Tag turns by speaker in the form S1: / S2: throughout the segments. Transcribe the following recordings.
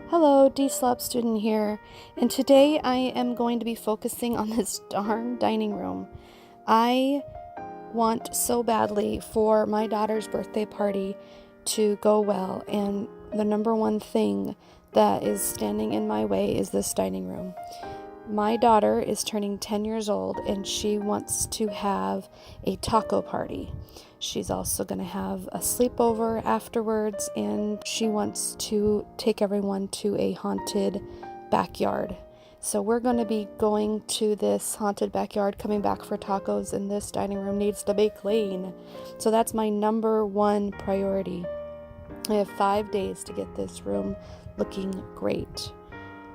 S1: Hello, Deslob student here, and today I am going to be focusing on this darn dining room. I want so badly for my daughter's birthday party to go well, and the number one thing that is standing in my way is this dining room. My daughter is turning 10 years old and she wants to have a taco party. She's also going to have a sleepover afterwards, and she wants to take everyone to a haunted backyard. So we're going to be going to this haunted backyard, coming back for tacos, and this dining room needs to be clean. So that's my number one priority. I have 5 days to get this room looking great.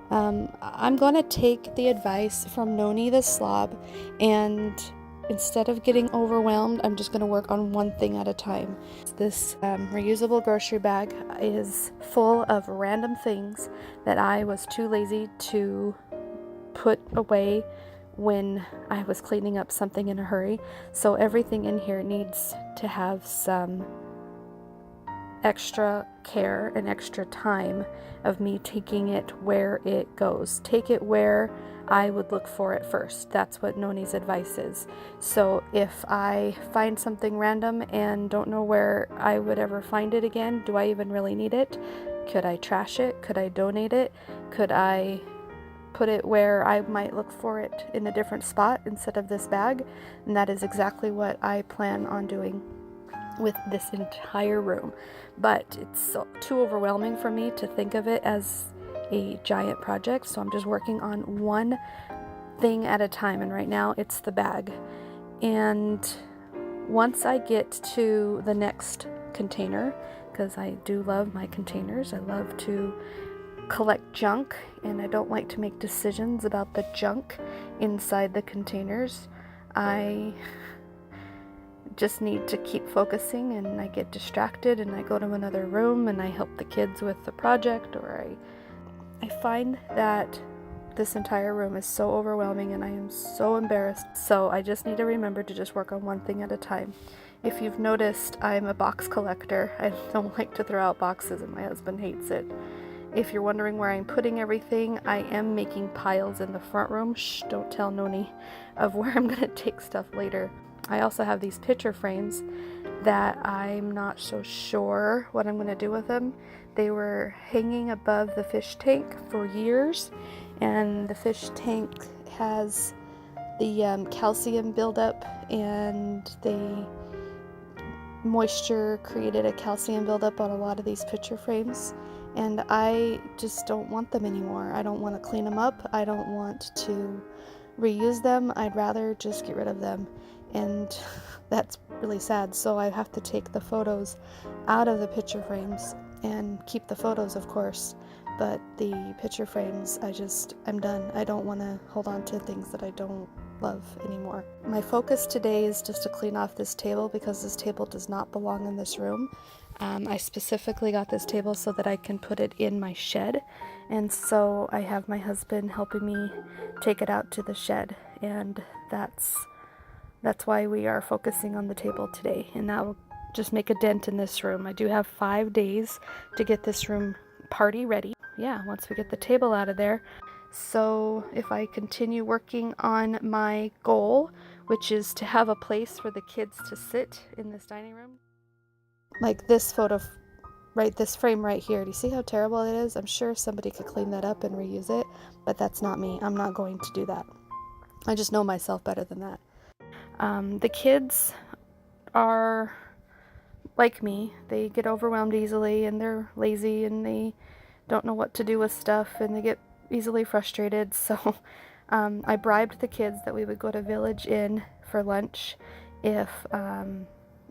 S1: I'm going to take the advice from Noni the Slob, and instead of getting overwhelmed, I'm just going to work on one thing at a time. This reusable grocery bag is full of random things that I was too lazy to put away when I was cleaning up something in a hurry. So everything in here needs to have some extra care and extra time of me taking it where it goes. Take it where I would look for it first. That's what Noni's advice is. So if I find something random and don't know where I would ever find it again, do I even really need it? Could I trash it? Could I donate it? Could I put it where I might look for it in a different spot instead of this bag? And that is exactly what I plan on doing with this entire room. But it's too overwhelming for me to think of it as a giant project, so I'm just working on one thing at a time, and right now it's the bag. And once I get to the next container, because I do love my containers, I love to collect junk, and I don't like to make decisions about the junk inside the containers. I just need to keep focusing, and I get distracted and I go to another room and I help the kids with the project, or I find that this entire room is so overwhelming and I am so embarrassed. So I just need to remember to just work on one thing at a time. If you've noticed, I'm a box collector. I don't like to throw out boxes, and my husband hates it. If you're wondering where I'm putting everything, I am making piles in the front room. Shh, don't tell Noni, of where I'm going to take stuff later. I also have these picture frames that I'm not so sure what I'm going to do with them. They were hanging above the fish tank for years, and the fish tank has the calcium buildup, and the moisture created a calcium buildup on a lot of these picture frames, and I just don't want them anymore. I don't want to clean them up. I don't want to reuse them. I'd rather just get rid of them. And that's really sad. So I have to take the photos out of the picture frames and keep the photos, of course, but the picture frames, I'm done. I don't want to hold on to things that I don't love anymore. My focus today is just to clean off this table, because this table does not belong in this room. I specifically got this table so that I can put it in my shed, and so I have my husband helping me take it out to the shed, and that's why we are focusing on the table today, and that will just make a dent in this room. I do have 5 days to get this room party ready. Yeah, once we get the table out of there. So if I continue working on my goal, which is to have a place for the kids to sit in this dining room. Like this photo, right, this frame right here. Do you see how terrible it is? I'm sure somebody could clean that up and reuse it, but that's not me. I'm not going to do that. I just know myself better than that. The kids are like me. They get overwhelmed easily, and they're lazy, and they don't know what to do with stuff, and they get easily frustrated. So I bribed the kids that we would go to Village Inn for lunch if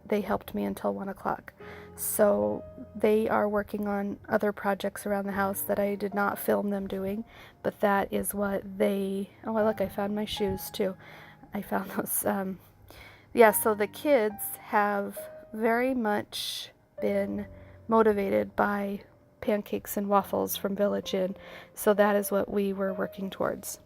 S1: they helped me until 1 o'clock. So they are working on other projects around the house that I did not film them doing, but that is what they... Oh, look, I found my shoes too. I found those. Yeah, so the kids have very much been motivated by pancakes and waffles from Village Inn, so that is what we were working towards.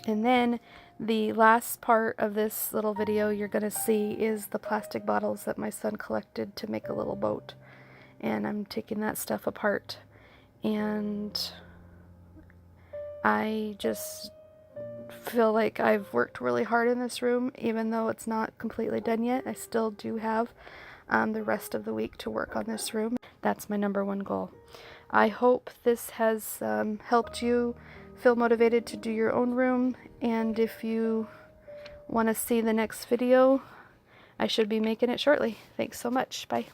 S1: And then the last part of this little video you're going to see is the plastic bottles that my son collected to make a little boat. And I'm taking that stuff apart and I just feel like I've worked really hard in this room. Even though it's not completely done yet, I still do have the rest of the week to work on this room. That's my number one goal. I hope this has helped you feel motivated to do your own room, and if you want to see the next video, I should be making it shortly. Thanks so much. Bye.